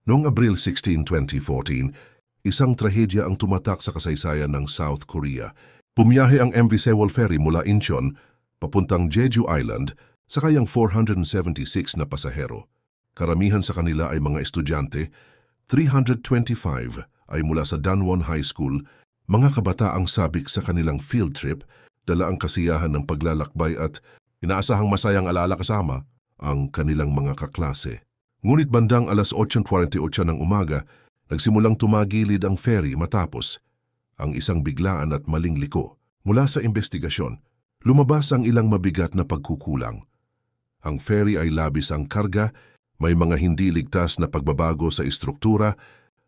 Noong Abril 16, 2014, isang trahedya ang tumatak sa kasaysayan ng South Korea. Pumiyahe ang MV Sewol Ferry mula Incheon, papuntang Jeju Island, sakay ang 476 na pasahero. Karamihan sa kanila ay mga estudyante, 325 ay mula sa Danwon High School, mga kabataang sabik sa kanilang field trip, dala ang kasiyahan ng paglalakbay at inaasahang masayang alaala kasama ang kanilang mga kaklase. Ngunit bandang alas 8:48 ng umaga, nagsimulang tumagilid ang ferry matapos ang isang biglaan at maling liko. Mula sa investigasyon, lumabas ang ilang mabigat na pagkukulang. Ang ferry ay labis ang karga, may mga hindi ligtas na pagbabago sa istruktura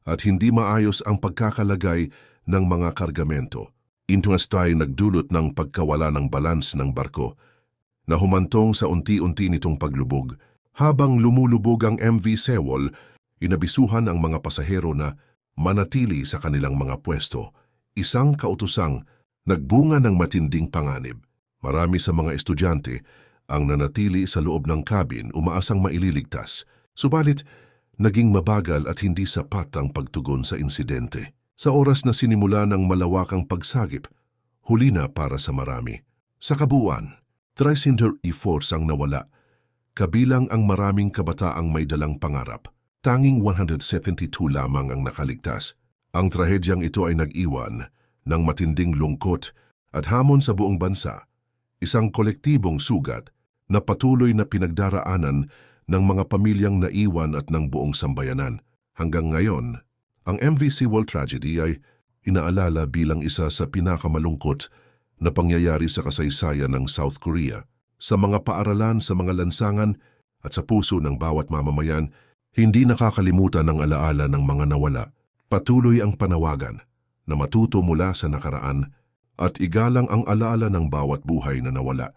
at hindi maayos ang pagkakalagay ng mga kargamento. Ito ay nagdulot ng pagkawala ng balans ng barko na humantong sa unti-unti nitong paglubog. Habang lumulubog ang MV Sewol, inabisuhan ang mga pasahero na manatili sa kanilang mga pwesto. Isang kautusang nagbunga ng matinding panganib. Marami sa mga estudyante ang nanatili sa loob ng cabin umaasang maililigtas. Subalit, naging mabagal at hindi sapat ang pagtugon sa insidente. Sa oras na sinimula ng malawakang pagsagip, huli na para sa marami. Sa kabuuan, 304 ang nawala, kabilang ang maraming kabataang may dalang pangarap. Tanging 172 lamang ang nakaligtas. Ang trahedyang ito ay nag-iwan ng matinding lungkot at hamon sa buong bansa, isang kolektibong sugat na patuloy na pinagdaraanan ng mga pamilyang naiwan at ng buong sambayanan. Hanggang ngayon, ang MV Sewol tragedy ay inaalala bilang isa sa pinakamalungkot na pangyayari sa kasaysayan ng South Korea. Sa mga paaralan, sa mga lansangan at sa puso ng bawat mamamayan, hindi nakakalimutan ang alaala ng mga nawala. Patuloy ang panawagan na matuto mula sa nakaraan at igalang ang alaala ng bawat buhay na nawala.